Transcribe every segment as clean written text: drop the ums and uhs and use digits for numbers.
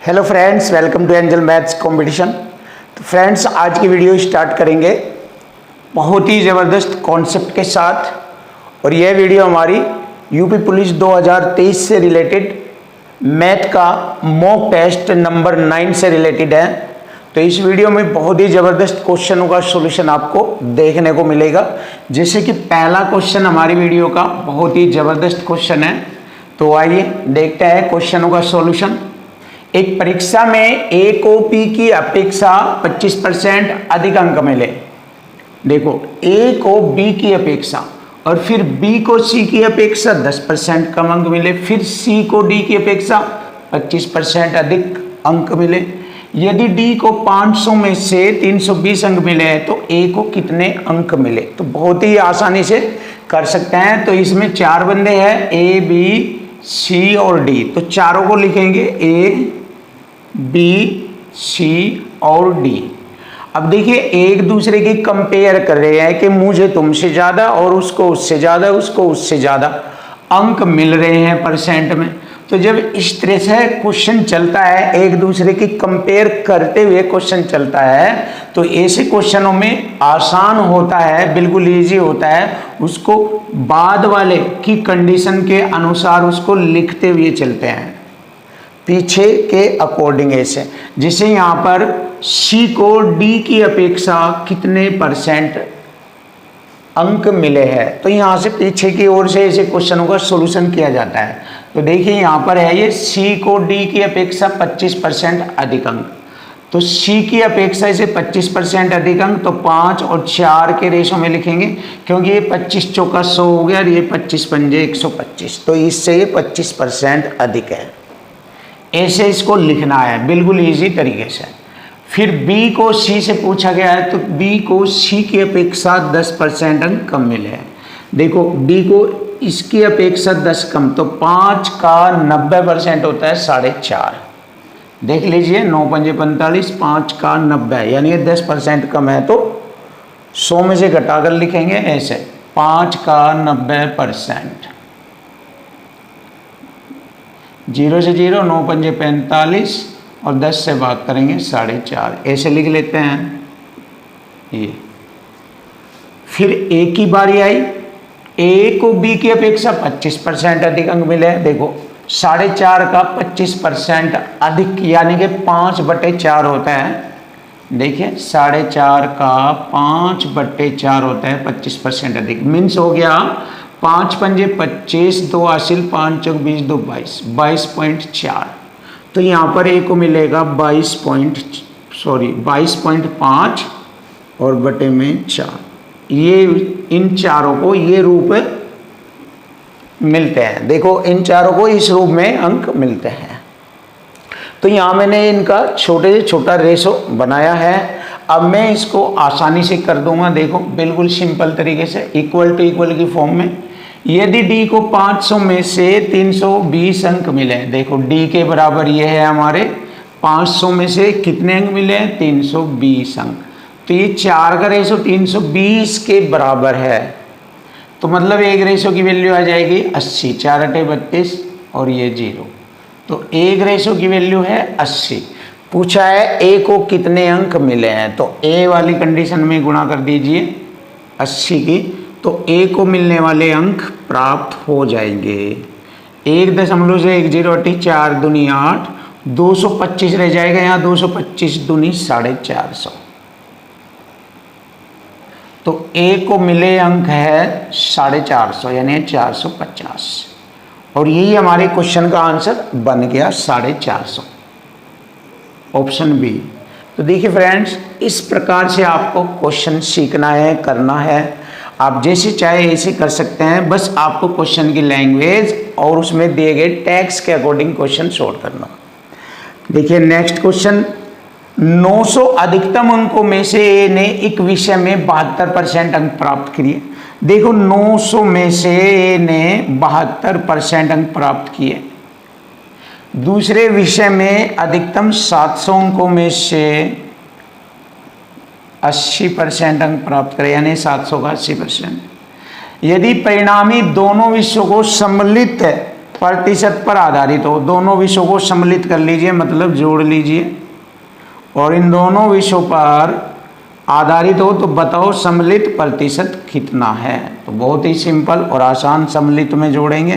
Hello friends, welcome to Angel maths competition. तो friends, आज की वीडियो स्टार्ट करेंगे बहुत ही ज़बरदस्त कॉन्सेप्ट के साथ। और यह वीडियो हमारी यूपी पुलिस 2023 से रिलेटेड मैथ का मॉक टेस्ट नंबर 9 से रिलेटेड है। तो इस वीडियो में बहुत ही ज़बरदस्त क्वेश्चनों का सॉल्यूशन आपको देखने को मिलेगा। जैसे कि पहला क्वेश्चन हमारी वीडियो का बहुत ही ज़बरदस्त क्वेश्चन है। तो आइए देखते हैं क्वेश्चनों का सॉल्यूशन। एक परीक्षा में ए को पी की अपेक्षा 25% अधिक अंक मिले। देखो, ए को बी की अपेक्षा और फिर बी को सी की अपेक्षा 10% कम अंक मिले, फिर सी को डी की अपेक्षा 25% अधिक अंक मिले। यदि डी को 500 में से 320 अंक मिले हैं तो ए को कितने अंक मिले? तो बहुत ही आसानी से कर सकते हैं। तो इसमें चार बंदे हैं, ए बी सी और डी। तो चारों को लिखेंगे ए बी सी और डी। अब देखिए, एक दूसरे की कंपेयर कर रहे हैं कि मुझे तुमसे ज़्यादा और उसको उससे ज़्यादा, उसको उससे ज़्यादा अंक मिल रहे हैं परसेंट में। तो जब इस तरह से क्वेश्चन चलता है, एक दूसरे की कंपेयर करते हुए क्वेश्चन चलता है, तो ऐसे क्वेश्चनों में आसान होता है, बिल्कुल इजी होता है, उसको बाद वाले की कंडीशन के अनुसार उसको लिखते हुए चलते हैं पीछे के अकॉर्डिंग। ऐसे जैसे यहाँ पर सी को डी की अपेक्षा कितने परसेंट अंक मिले हैं, तो यहाँ से पीछे की ओर से ऐसे क्वेश्चनों का सॉल्यूशन किया जाता है। तो देखिए, यहाँ पर है ये सी को डी की अपेक्षा 25% अधिक अंक। तो सी की अपेक्षा इसे 25% अधिक अंक, तो 5 और 4 के रेशो में लिखेंगे, क्योंकि ये 25 चौका 100 हो गया और ये 25 पंजे 125, तो इससे ये 25% अधिक है। ऐसे इसको लिखना है बिल्कुल इजी तरीके से। फिर B को C से पूछा गया है, तो B को C की अपेक्षा 10% अंक कम मिले हैं। देखो, B को इसकी अपेक्षा 10 कम, तो 5 का 90% होता है 4.5। देख लीजिए, 9 पंजे 45, 5 का 90 यानी 10% कम है, तो 100 में से घटाकर लिखेंगे ऐसे 5 का 90%। 0 से 0, 9 पंजे 45 और 10 से भाग करेंगे 4.5, ऐसे लिख लेते हैं ये। फिर ए की बारी आई, ए को बी की अपेक्षा 25% अधिक अंक मिले। देखो, 4.5 का 25% अधिक यानी कि 5/4 होता है। देखिए, 4.5 का 5/4 होता है 25% अधिक, मीन्स हो गया 5 पंजे 25, 2 हासिल, 5 चौक 20, 2 22, 22.4। तो यहाँ पर ए को मिलेगा 22.5 और बटे में 4। ये इन चारों को ये रूप मिलते हैं। देखो, इन चारों को इस रूप में अंक मिलते हैं। तो यहाँ मैंने इनका छोटे से छोटा रेशो बनाया है। अब मैं इसको आसानी से कर दूंगा। देखो, बिल्कुल सिंपल तरीके से इक्वल टू इक्वल की फॉर्म में। यदि डी को 500 में से 320 अंक मिले, देखो डी के बराबर ये है हमारे 500 में से कितने अंक मिले, 320 अंक। तो ये 4 का रेशो 320 के बराबर है, तो मतलब एक रेशो की वैल्यू आ जाएगी 80, 4 अटे 32 और ये 0, तो एक रेशो की वैल्यू है 80। पूछा है ए को कितने अंक मिले हैं, तो ए वाली कंडीशन में गुणा कर दीजिए 80 की, तो ए को मिलने वाले अंक प्राप्त हो जाएंगे। 1 से 1 0 अटी 4 दूनी 8, 225 रह जाएगा यहाँ, 225 दूनी 450। तो ए को मिले अंक है 450 यानी 450, और यही हमारे क्वेश्चन का आंसर बन गया 450, ऑप्शन बी। तो देखिए फ्रेंड्स, इस प्रकार से आपको क्वेश्चन सीखना है, करना है। आप जैसे चाहे ऐसे कर सकते हैं, बस आपको क्वेश्चन की लैंग्वेज और उसमें दिए गए टैक्स के अकॉर्डिंग क्वेश्चन सॉल्व करना। देखिए नेक्स्ट क्वेश्चन, 900 अधिकतम अंकों में से ए ने एक विषय में 72% अंक प्राप्त किए। देखो, 900 में से ए ने 72% अंक प्राप्त किए। दूसरे विषय में अधिकतम 700 अंकों में से 80% अंक प्राप्त करें, यानी 700 का 80%। यदि परिणामी दोनों विषयों को सम्मिलित प्रतिशत पर आधारित हो। दोनों विषयों को सम्मिलित कर लीजिए, मतलब जोड़ लीजिए, और इन दोनों विषयों पर आधारित हो तो बताओ सम्मिलित प्रतिशत कितना है। तो बहुत ही सिंपल और आसान सम्मिलित में जोड़ेंगे।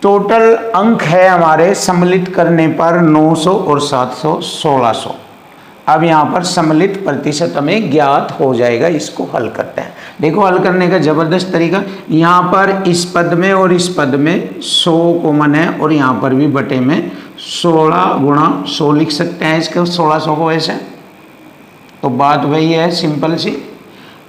टोटल अंक है हमारे सम्मिलित करने पर 900 और 700 1600। अब यहाँ पर सम्मिलित प्रतिशत हमें ज्ञात हो जाएगा। इसको हल करते हैं। देखो हल करने का ज़बरदस्त तरीका, यहाँ पर इस पद में और इस पद में 100 कॉमन है, और यहाँ पर भी बटे में 16 गुणा 100 लिख सकते हैं इसके 1600 को ऐसे। तो बात वही है सिंपल सी।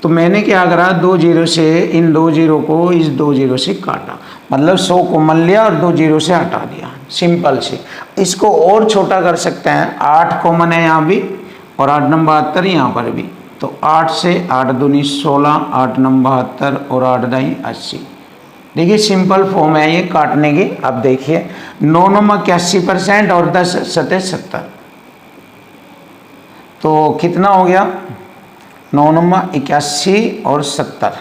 तो मैंने क्या करा, 2 जीरो से इन 2 जीरो को इस 2 जीरो से काटा, मतलब 100 कॉमन लिया और 2 जीरो से हटा दिया, सिंपल सी। इसको और छोटा कर सकते हैं, 8 कॉमन है यहाँ भी और 8 नंबर 72 यहाँ पर भी। तो 8 से 8 दूनी 16, 8 नंबर 72 और 8 दाई 80। देखिए सिंपल फॉर्म है ये काटने की। अब देखिए 9 नंबर 81% और 10 सतह 70, तो कितना हो गया, 9 नंबर 81 और 70।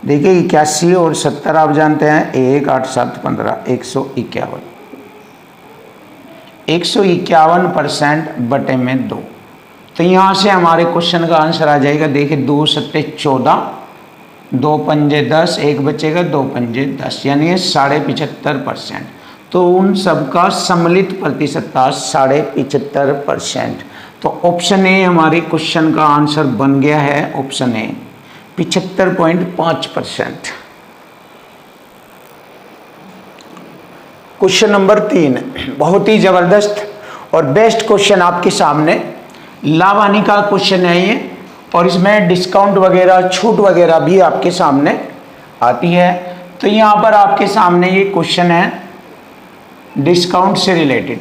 देखिए 81 और 70 आप जानते हैं 1 8 7 15 151, 151% बटे में 2। तो यहाँ से हमारे क्वेश्चन का आंसर आ जाएगा। देखिए 2 सत्ते 14, 2 पंजे 10, एक बचेगा 2 पंजे 10, यानी ये 75%। तो उन सबका सम्मिलित प्रतिशत था 75%। तो ऑप्शन ए हमारे क्वेश्चन का आंसर बन गया है। Option A 75.5%। क्वेश्चन नंबर 3 बहुत ही जबरदस्त और बेस्ट क्वेश्चन आपके सामने, लाभ हानि का क्वेश्चन है ये, और इसमें डिस्काउंट वगैरह छूट वगैरह भी आपके सामने आती है। तो यहाँ पर आपके सामने ये क्वेश्चन है डिस्काउंट से रिलेटेड।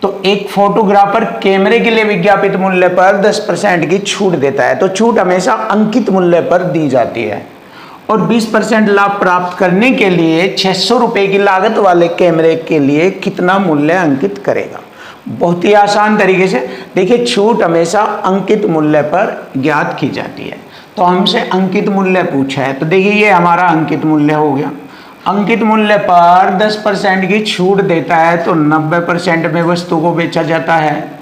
तो एक फोटोग्राफर कैमरे के लिए विज्ञापित मूल्य पर 10% की छूट देता है। तो छूट हमेशा अंकित मूल्य पर दी जाती है, और 20% लाभ प्राप्त करने के लिए 600 रुपये की लागत वाले कैमरे के लिए कितना मूल्य अंकित करेगा। बहुत ही आसान तरीके से देखिए, छूट हमेशा अंकित मूल्य पर ज्ञात की जाती है। तो हमसे अंकित मूल्य पूछा है, तो देखिए ये हमारा अंकित मूल्य हो गया। अंकित मूल्य पर 10% की छूट देता है तो 90% में वस्तु को बेचा जाता है,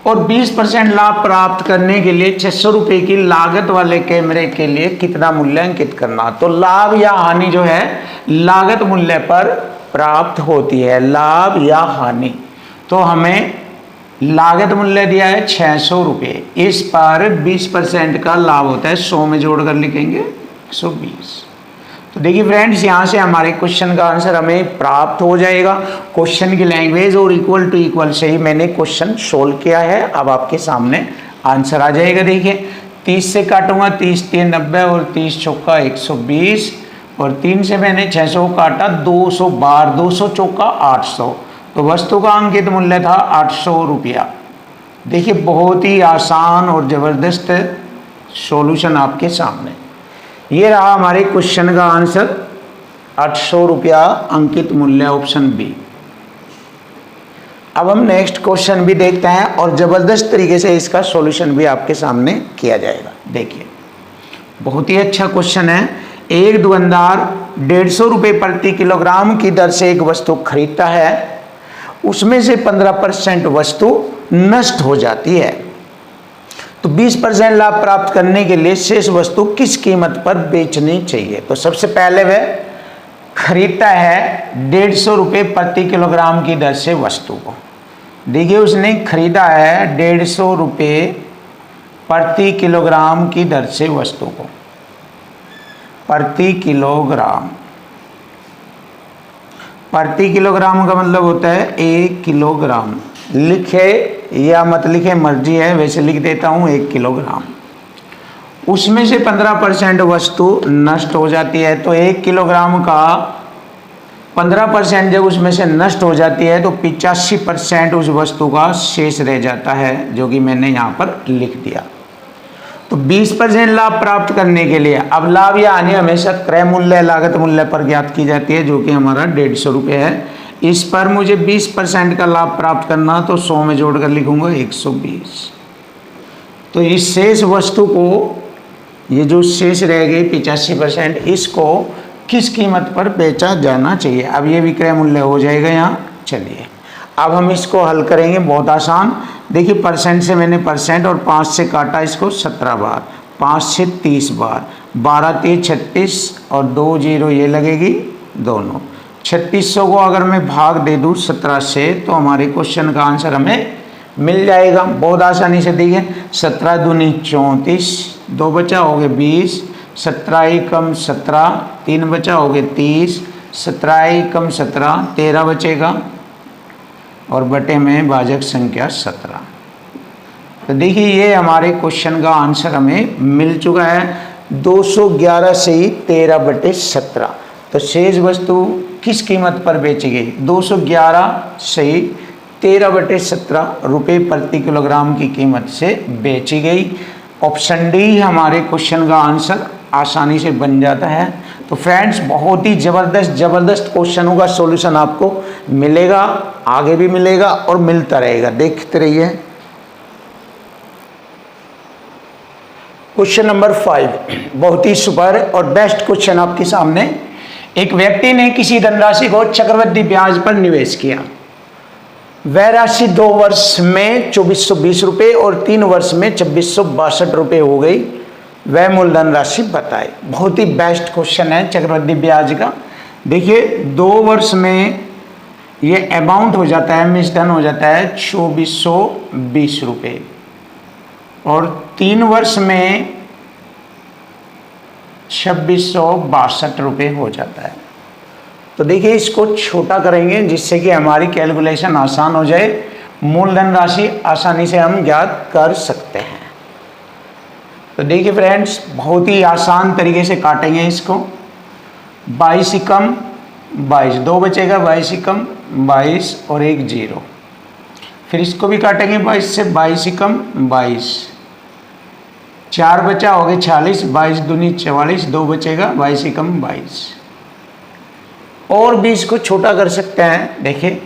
और 20% लाभ प्राप्त करने के लिए 600 रुपये की लागत वाले कैमरे के लिए कितना मूल्य अंकित करना। तो लाभ या हानि जो है लागत मूल्य पर प्राप्त होती है, लाभ या हानि। तो हमें लागत मूल्य दिया है 600 रुपये, इस पर 20% का लाभ होता है, 100 में जोड़कर लिखेंगे 120। तो देखिए फ्रेंड्स, यहाँ से हमारे क्वेश्चन का आंसर हमें प्राप्त हो जाएगा। क्वेश्चन की लैंग्वेज और इक्वल टू इक्वल से ही मैंने क्वेश्चन सोल्व किया है। अब आपके सामने आंसर आ जाएगा। देखिए 30 से काटूंगा, 30 3 90 और 30 चौका 120, और 3 से मैंने 600 काटा, 200 बार 200 चौका 800। तो वस्तु का अंकित मूल्य था 800 रुपया। देखिए बहुत ही आसान और ज़बरदस्त सॉल्यूशन आपके सामने। ये रहा हमारे क्वेश्चन का आंसर, 800 रुपया अंकित मूल्य, ऑप्शन बी। अब हम नेक्स्ट क्वेश्चन भी देखते हैं और ज़बरदस्त तरीके से इसका सॉल्यूशन भी आपके सामने किया जाएगा। देखिए बहुत ही अच्छा क्वेश्चन है। एक दुकानदार 150 रुपये प्रति किलोग्राम की दर से एक वस्तु खरीदता है, उसमें से 15% वस्तु नष्ट हो जाती है। तो 20% लाभ प्राप्त करने के लिए शेष वस्तु किस कीमत पर बेचनी चाहिए। तो सबसे पहले वह खरीदता है 150 रुपये प्रति किलोग्राम की दर से वस्तु को। देखिए उसने खरीदा है 150 रुपये प्रति किलोग्राम की दर से वस्तु को, प्रति किलोग्राम। प्रति किलोग्राम का मतलब होता है 1 किलोग्राम। लिखे या मत लिखे मर्जी है, वैसे लिख देता हूँ 1 किलोग्राम। उसमें से 15% वस्तु नष्ट हो जाती है। तो 1 किलोग्राम का 15% जब उसमें से नष्ट हो जाती है तो 85% उस वस्तु का शेष रह जाता है, जो कि मैंने यहाँ पर लिख दिया। तो 20% लाभ प्राप्त करने के लिए, अब लाभ या हानि हमेशा क्रय मूल्य लागत मूल्य पर ज्ञात की जाती है, जो कि हमारा 150 रुपये है। इस पर मुझे 20% का लाभ प्राप्त करना, तो 100 में जोड़कर लिखूंगा 120। तो इस शेष वस्तु को, ये जो शेष रह गई 85%, इसको किस कीमत पर बेचा जाना चाहिए। अब ये विक्रय मूल्य हो जाएगा यहाँ। चलिए अब हम इसको हल करेंगे, बहुत आसान। देखिए परसेंट से मैंने परसेंट और 5 से काटा इसको 17 बार, 5 से 30 बार, 12 3 36 और 2 0 ये लगेगी दोनों। 3600 को अगर मैं भाग दे दूँ 17 से तो हमारे क्वेश्चन का आंसर हमें मिल जाएगा बहुत आसानी से। देखिए 17 दूनी 34, 2 बचा हो गए 20, 17 ही कम 17, 3 बचा हो गए 30, 17 ही कम 17, 13 बचेगा और बटे में भाजक संख्या 17। तो देखिए ये हमारे क्वेश्चन का आंसर हमें मिल चुका है 211 से ही 13/17। तो शेष वस्तु किस कीमत पर बेची गई? 211 से ही 13/17 रुपये प्रति किलोग्राम की कीमत से बेची गई। ऑप्शन डी हमारे क्वेश्चन का आंसर आसानी से बन जाता है। तो फ्रेंड्स बहुत ही ज़बरदस्त क्वेश्चनों का सॉल्यूशन आपको मिलेगा, आगे भी मिलेगा और मिलता रहेगा, देखते रहिए। क्वेश्चन नंबर 5 बहुत ही सुपर और बेस्ट क्वेश्चन आपके सामने। एक व्यक्ति ने किसी धनराशि को चक्रवृद्धि ब्याज पर निवेश किया। वह राशि 2 वर्ष में 2420 रुपये और 3 वर्ष में 2662 रुपये हो गई। वह मूलधन राशि बताए। बहुत ही बेस्ट क्वेश्चन है चक्रवृद्धि ब्याज का। देखिए 2 वर्ष में ये अमाउंट हो जाता है, मिश्रधन हो जाता है 2420 रुपये और 3 वर्ष में 2662 रुपये हो जाता है। तो देखिए इसको छोटा करेंगे जिससे कि हमारी कैलकुलेशन आसान हो जाए, मूलधन राशि आसानी से हम ज्ञात कर सकते हैं। तो देखिए फ्रेंड्स बहुत ही आसान तरीके से काटेंगे इसको। 22 एकम 22, 2 बचेगा 22 एकम 22 और 1 0। फिर इसको भी काटेंगे 22 से, 22 एकम 22, 4 बचा हो गए 46, 22 दूनी 44, 2 बचेगा 22 एकम 22। और भी इसको छोटा कर सकते हैं। देखिए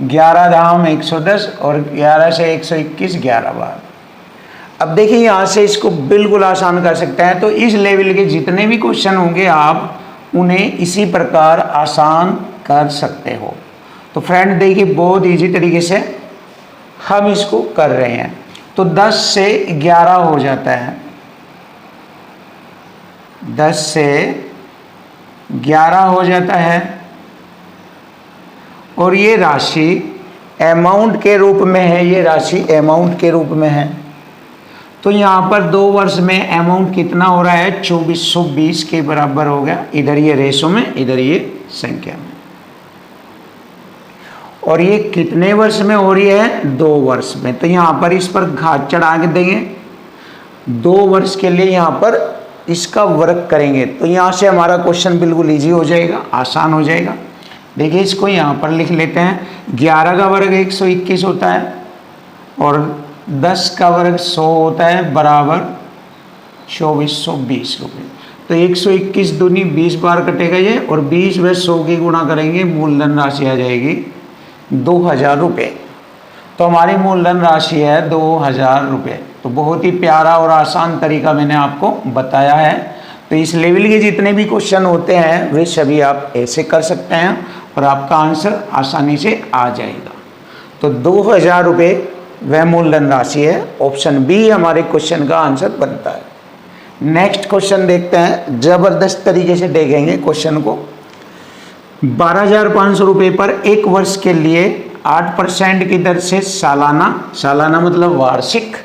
11 धाम 110 और 11 से 121 11 बार। अब देखिए यहाँ से इसको बिल्कुल आसान कर सकते हैं। तो इस लेवल के जितने भी क्वेश्चन होंगे आप उन्हें इसी प्रकार आसान कर सकते हो। तो फ्रेंड देखिए बहुत इजी तरीके से हम इसको कर रहे हैं। तो 10 से 11 हो जाता है, 10 से 11 हो जाता है और ये राशि अमाउंट के रूप में है, ये राशि अमाउंट के रूप में है। तो यहाँ पर 2 वर्ष में अमाउंट कितना हो रहा है? 2420 के बराबर हो गया। इधर ये रेशो में, इधर ये संख्या में। और ये कितने वर्ष में हो रही है? 2 वर्ष में। तो यहाँ पर इस पर घात चढ़ा के देंगे, 2 वर्ष के लिए यहाँ पर इसका वर्ग करेंगे। तो यहाँ से हमारा क्वेश्चन बिल्कुल इजी हो जाएगा, आसान हो जाएगा। देखिए इसको यहाँ पर लिख लेते हैं। 11 का वर्ग 121 होता है और 10 का वर्ग 100 होता है बराबर 2420 रुपये। तो 121 दूनी 20 बार कटेगा ये और 20 व 100 की गुणा करेंगे, मूलधन राशि आ जाएगी 2000 रुपये। तो हमारी मूलधन राशि है 2000 रुपये। तो बहुत ही प्यारा और आसान तरीका मैंने आपको बताया है। तो इस लेवल के जितने भी क्वेश्चन होते हैं वे सभी आप ऐसे कर सकते हैं और आपका आंसर आसानी से आ जाएगा। तो 2000 रुपये वह मूलधन राशि है। ऑप्शन बी हमारे क्वेश्चन का आंसर बनता है। नेक्स्ट क्वेश्चन देखते हैं, जबरदस्त तरीके से देखेंगे क्वेश्चन को। 12,500 रुपये पर 1 वर्ष के लिए 8% की दर से सालाना मतलब वार्षिक,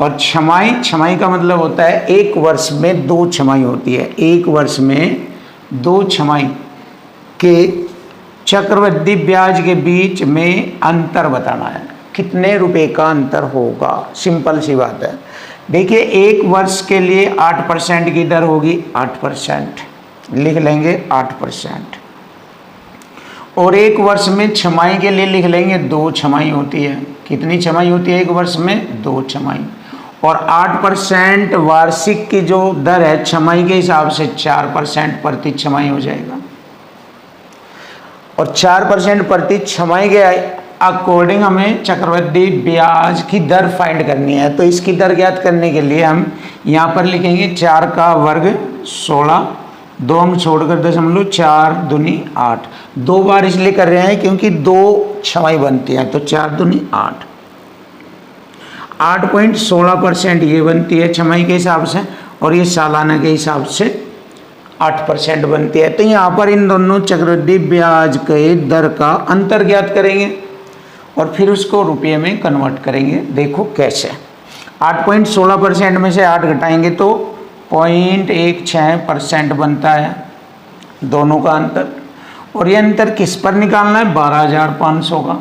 और छमाही का मतलब होता है 1 वर्ष में 2 छमाही होती है। 1 वर्ष में 2 छमाही के चक्रवृद्धि ब्याज के बीच में अंतर बताना है। कितने रुपए का अंतर होगा? सिंपल सी बात है। देखिए 1 वर्ष के लिए 8% की दर होगी, 8% लिख लेंगे 8%। और 1 वर्ष में छमाही के लिए लिख लेंगे 2 छमाही होती है। कितनी छमाही होती है 1 वर्ष में? 2 छमाही। और 8% वार्षिक की जो दर है छमाही के हिसाब से 4% प्रति छमाही हो जाएगा। और 4% प्रति छमाही के अकॉर्डिंग हमें चक्रवृद्धि ब्याज की दर फाइंड करनी है। तो इसकी दर ज्ञात करने के लिए हम यहाँ पर लिखेंगे 4 का वर्ग 16 2 अंक छोड़कर 4 दूनी 8। 2 बार इसलिए कर रहे हैं क्योंकि 2 छमाई बनती है, तो 4 दूनी 8। 8.16% ये बनती है छमाई के हिसाब से, और ये सालाना के हिसाब से 8% बनती है। तो यहाँ पर इन दोनों चक्रवृद्धि ब्याज के दर का अंतर ज्ञात करेंगे और फिर उसको रुपये में कन्वर्ट करेंगे। देखो कैसे। 8.16% में से 8 घटाएंगे तो 0.16% बनता है दोनों का अंतर। और ये अंतर किस पर निकालना है? 12,500 का।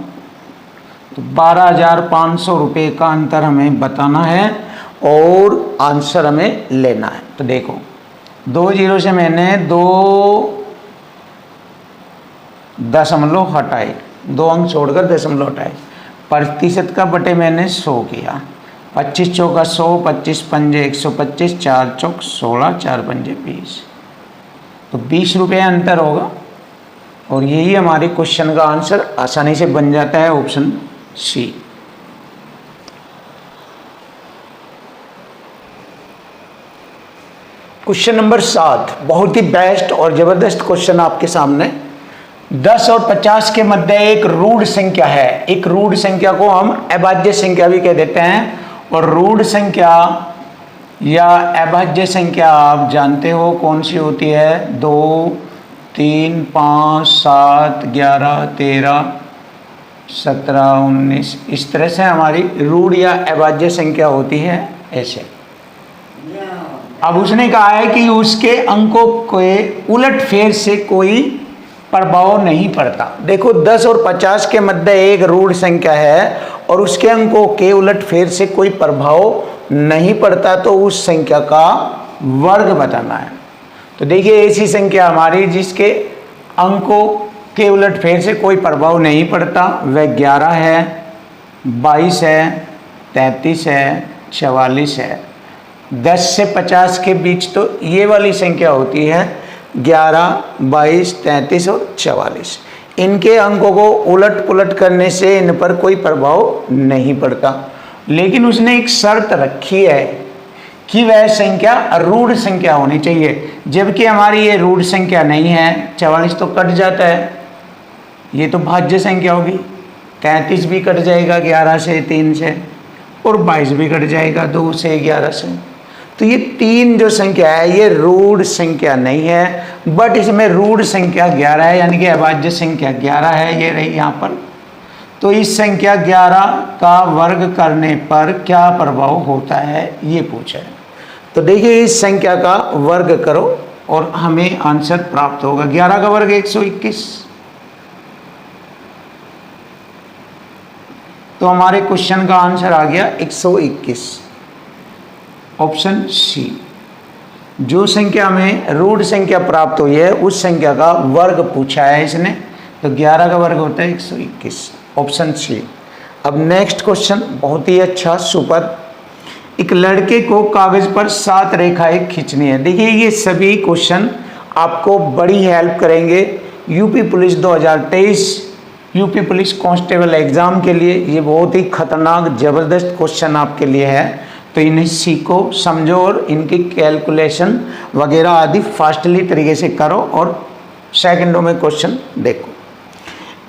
तो 12,500 रुपये का अंतर हमें बताना है और आंसर हमें लेना है। तो देखो 2 जीरो से मैंने 2 दशमलव हटाए, 2 अंक छोड़कर दशमलव हटाए। प्रतिशत का बटे मैंने 100 किया। 25 चौका 100, 25 पंजे 125, 4 चौक 16, 4 पंजे 20। तो 20 रुपये अंतर होगा और यही हमारे क्वेश्चन का आंसर आसानी से बन जाता है, ऑप्शन सी। क्वेश्चन नंबर 7 बहुत ही बेस्ट और जबरदस्त क्वेश्चन आपके सामने। 10 और 50 के मध्य एक रूढ़ संख्या है। एक रूढ़ संख्या को हम अभाज्य संख्या भी कह देते हैं। और रूढ़ संख्या या अभाज्य संख्या आप जानते हो कौन सी होती है? 2, 3, 5, 7, 11, 13, 17, 19, इस तरह से हमारी रूढ़ या अभाज्य संख्या होती है ऐसे। अब उसने कहा है कि उसके अंकों के उलटफेर से कोई प्रभाव नहीं पड़ता। देखो 10 और 50 के मध्य एक रूढ़ संख्या है और उसके अंकों के उलटफेर से कोई प्रभाव नहीं पड़ता, तो उस संख्या का वर्ग बताना है। तो देखिए ऐसी संख्या हमारी जिसके अंकों के उलटफेर से कोई प्रभाव नहीं पड़ता, वह 11 है, 22 है, 33 है, 44 है। 10 से 50 के बीच तो ये वाली संख्या होती है 11, 22, 33 और 44। इनके अंकों को उलट पुलट करने से इन पर कोई प्रभाव नहीं पड़ता। लेकिन उसने एक शर्त रखी है कि वह संख्या रूढ़ संख्या होनी चाहिए, जबकि हमारी ये रूढ़ संख्या नहीं है। 44 तो कट जाता है, ये तो भाज्य संख्या होगी। 33 भी कट जाएगा 11 से, 3 से, और 22 भी कट जाएगा 2 से, 11 से। तो ये 3 जो संख्या है ये रूढ़ संख्या नहीं है, बट इसमें रूढ़ संख्या 11 है, यानी कि अभाज्य संख्या 11 है, ये रही यहाँ पर। तो इस संख्या 11 का वर्ग करने पर क्या प्रभाव होता है ये पूछा है। तो देखिए इस संख्या का वर्ग करो और हमें आंसर प्राप्त होगा। 11 का वर्ग 121। तो हमारे क्वेश्चन का आंसर आ गया 121, ऑप्शन सी। जो संख्या में रूढ़ संख्या प्राप्त हुई है उस संख्या का वर्ग पूछा है इसने, तो 11 का वर्ग होता है 121, ऑप्शन सी। अब नेक्स्ट क्वेश्चन बहुत ही अच्छा, सुपर। एक लड़के को कागज पर 7 रेखाएं खींचनी है। देखिए ये सभी क्वेश्चन आपको बड़ी हेल्प करेंगे UP police 2023 UP police constable exam के लिए। ये बहुत ही खतरनाक जबरदस्त क्वेश्चन आपके लिए है, तो इन्हें सीखो, समझो और इनकी कैलकुलेशन वगैरह आदि फास्टली तरीके से करो और सेकंडों में क्वेश्चन देखो।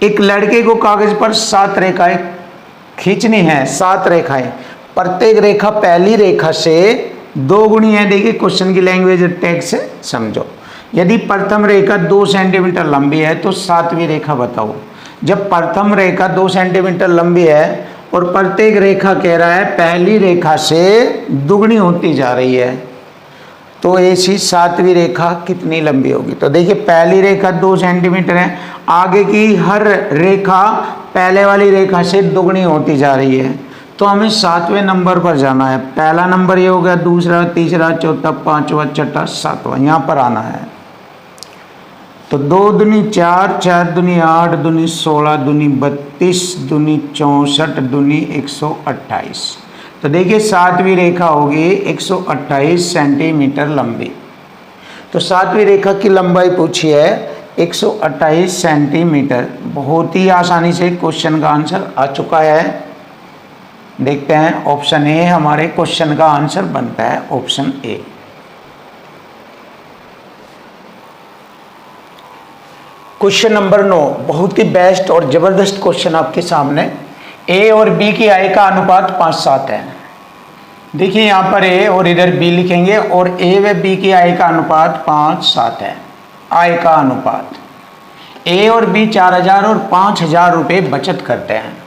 एक लड़के को कागज पर 7 रेखाएं खींचनी है, 7 रेखाएं। प्रत्येक रेखा पहली रेखा से 2 गुनी है। देखिए क्वेश्चन की लैंग्वेज टेक्स्ट से समझो। यदि प्रथम रेखा 2 सेंटीमीटर लंबी है तो 7वीं रेखा बताओ। जब प्रथम रेखा 2 सेंटीमीटर लंबी है और प्रत्येक रेखा कह रहा है पहली रेखा से दुगनी होती जा रही है, तो ऐसी 7वीं रेखा कितनी लंबी होगी? तो देखिए पहली रेखा 2 सेंटीमीटर है, आगे की हर रेखा पहले वाली रेखा से दुगनी होती जा रही है, तो हमें 7वें नंबर पर जाना है। पहला नंबर ये हो गया, दूसरा, तीसरा, चौथा, 5वां, छठा, 7वां, यहाँ पर आना है। तो 2 दूनी 4, 4 दूनी 8, दूनी 16, दूनी 32, दूनी 64, दूनी 128। तो देखिए 7वीं रेखा होगी 128 सेंटीमीटर लंबी। तो 7वीं रेखा की लंबाई पूछी है 128 सेंटीमीटर। बहुत ही आसानी से क्वेश्चन का आंसर आ चुका है। देखते हैं ऑप्शन ए हमारे क्वेश्चन का आंसर बनता है, ऑप्शन ए। क्वेश्चन नंबर 9 बहुत ही बेस्ट और जबरदस्त क्वेश्चन आपके सामने। ए और बी की आय का अनुपात 5:7 है। देखिए यहाँ पर ए और इधर बी लिखेंगे और ए व बी की आय का अनुपात 5:7 है। आय का अनुपात, ए और बी 4,000 और 5,000 रुपये बचत करते हैं।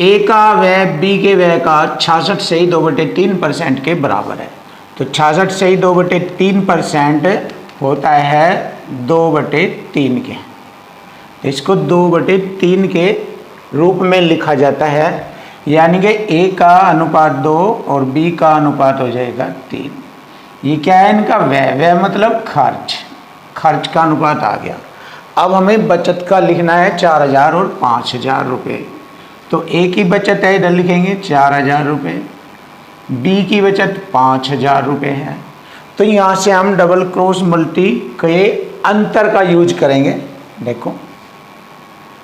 ए का व्यय बी के व्यय का 66 से ही 2/3% के बराबर है। तो 66 से ही 2/3% होता है 2/3 के। तो इसको 2/3 के रूप में लिखा जाता है, यानी कि ए का अनुपात 2 और बी का अनुपात हो जाएगा 3। ये क्या है इनका व्यय, व्यय मतलब खर्च, खर्च का अनुपात आ गया। अब हमें बचत का लिखना है 4,000 और 5,000 रुपये। तो ए की बचत है, इधर लिखेंगे 4,000 रुपये, बी की बचत 5,000 रुपये है। तो यहाँ से हम डबल क्रॉस मल्टी के अंतर का यूज करेंगे। देखो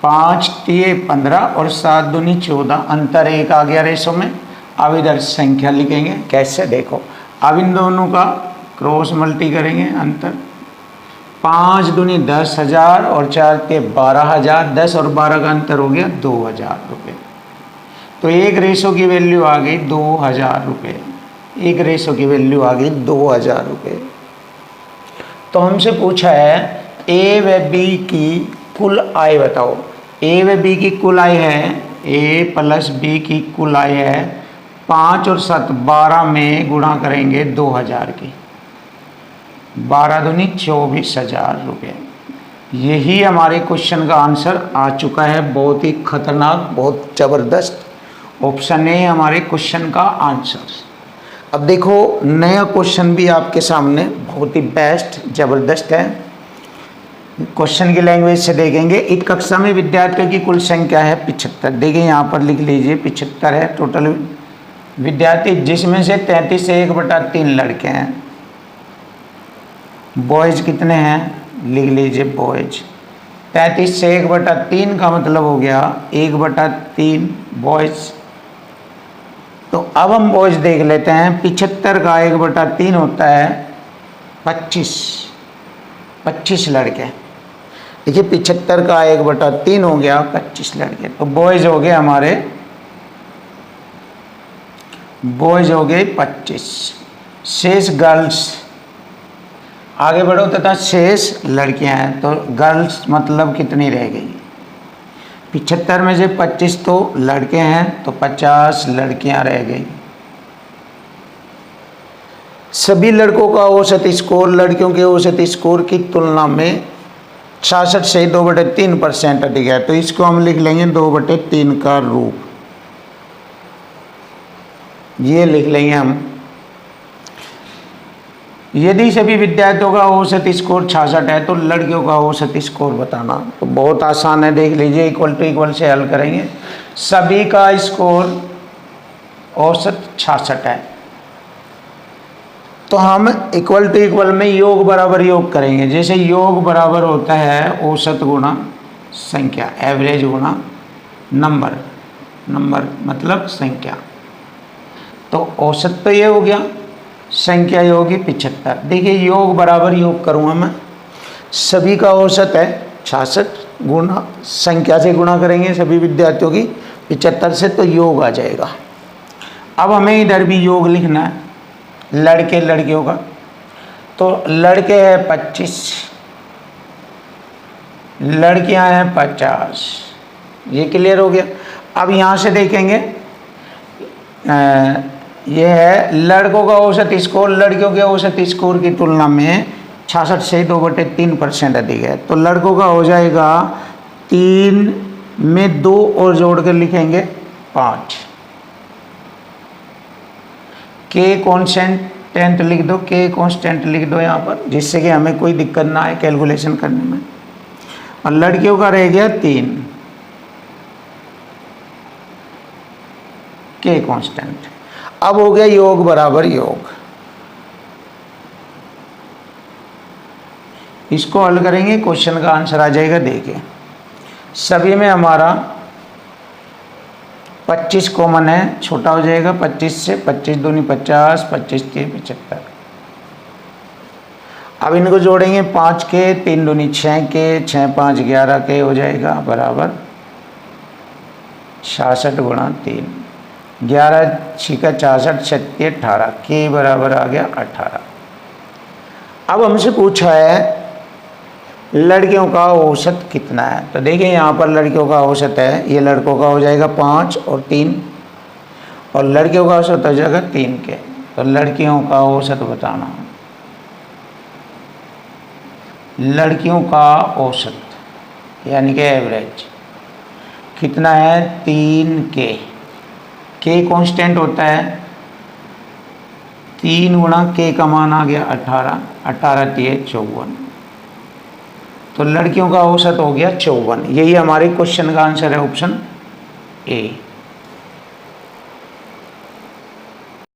5 तिये 15 और 7 दूनी 14, अंतर 1 आ गया रेशो में। अब इधर संख्या लिखेंगे, कैसे देखो, अब इन दोनों का क्रॉस मल्टी करेंगे, अंतर 5 दूनी 10,000 और 4 तिये 12,000, 10 और 12 का अंतर हो गया 2,000 रुपये। तो एक रेशो की वैल्यू आ गई 2,000 रुपये, एक रेशो की वैल्यू आ गई 2,000 रुपये। तो हमसे पूछा है ए व बी की कुल आय बताओ। ए व बी की कुल आय है, ए प्लस बी की कुल आय है 5 और 7 12 में गुणा करेंगे 2,000 की, 12 दूनी 24,000 रुपये। यही हमारे क्वेश्चन का आंसर आ चुका है। बहुत ही खतरनाक, बहुत ज़बरदस्त ऑप्शन है हमारे क्वेश्चन का आंसर। अब देखो नया क्वेश्चन भी आपके सामने बहुत ही बेस्ट ज़बरदस्त है। क्वेश्चन की लैंग्वेज से देखेंगे। एक कक्षा में विद्यार्थियों की कुल संख्या है 75। देखिए यहाँ पर लिख लीजिए 75 है टोटल विद्यार्थी, जिसमें से 33 से 1/3 लड़के हैं। बॉयज़ कितने हैं, लिख लीजिए बॉयज़ 33 से 1/3 का मतलब हो गया 1/3 बॉयज़। तो अब हम बॉयज़ देख लेते हैं। 75 का 1/3 होता है 25 लड़के। देखिए 75 का 1/3 हो गया 25 लड़के। तो बॉयज़ हो गए हमारे, बॉयज़ हो गए 25, शेष गर्ल्स। आगे बढ़ो तथा शेष लड़कियां हैं। तो गर्ल्स मतलब कितनी रह गई, 75 में से 25 तो लड़के हैं, तो 50 लड़कियां रह गई। सभी लड़कों का औसत स्कोर लड़कियों के औसत स्कोर की तुलना में 66 से 2/3% अधिक है। तो इसको हम लिख लेंगे 2/3 का रूप, ये लिख लेंगे हम। यदि सभी विद्यार्थियों का औसत स्कोर 66 है तो लड़कियों का औसत स्कोर बताना। तो बहुत आसान है, देख लीजिए इक्वल टू इक्वल से हल करेंगे। सभी का स्कोर औसत 66 है, तो हम इक्वल टू इक्वल में योग बराबर योग करेंगे। जैसे योग बराबर होता है औसत गुणा संख्या, एवरेज गुणा नंबर, नंबर मतलब संख्या। तो औसत तो ये हो गया, संख्या होगी 75। देखिए योग बराबर योग करूँगा मैं, सभी का औसत है 66 गुणा संख्या से गुणा करेंगे सभी विद्यार्थियों की 75 से, तो योग आ जाएगा। अब हमें इधर भी योग लिखना है लड़के लड़कियों का। तो लड़के हैं 25, लड़कियां हैं 50। ये क्लियर हो गया। अब यहाँ से देखेंगे ये है लड़कों का औसत स्कोर लड़कियों के औसत स्कोर की तुलना में 66 से 2/3% अधिक है। तो लड़कों का हो जाएगा 3 में 2 और जोड़ कर लिखेंगे 5। के कॉन्स्टेंट लिख दो, के कॉन्स्टेंट लिख दो यहाँ पर, जिससे कि हमें कोई दिक्कत ना आए कैलकुलेशन करने में। और लड़कियों का रह गया 3, के कॉन्स्टेंट। अब हो गया योग बराबर योग। इसको हल करेंगे, क्वेश्चन का आंसर आ जाएगा। देखिए सभी में हमारा 25 कॉमन है, छोटा हो जाएगा 25 से, 25 दूनी 50, 25 तिये 75। अब इनको जोड़ेंगे 5 के, 3 दूनी 6 के, 6 5 11 के हो जाएगा बराबर 66 गुणा 3, 11 छिका 66 छत्ती 18 के बराबर आ गया 18। अब हमसे पूछा है लड़कियों का औसत कितना है, तो देखिए यहाँ पर लड़कियों का औसत है, ये लड़कों का हो जाएगा 5 और 3, और लड़कियों का औसत हो जाएगा 3 के। तो लड़कियों का औसत बताना, लड़कियों का औसत यानी कि एवरेज कितना है 3 के कांस्टेंट होता है, 3 गुणा के का मान आ गया 18, 18 3 54, तो लड़कियों का औसत हो गया 54। यही हमारे क्वेश्चन का आंसर है, ऑप्शन ए।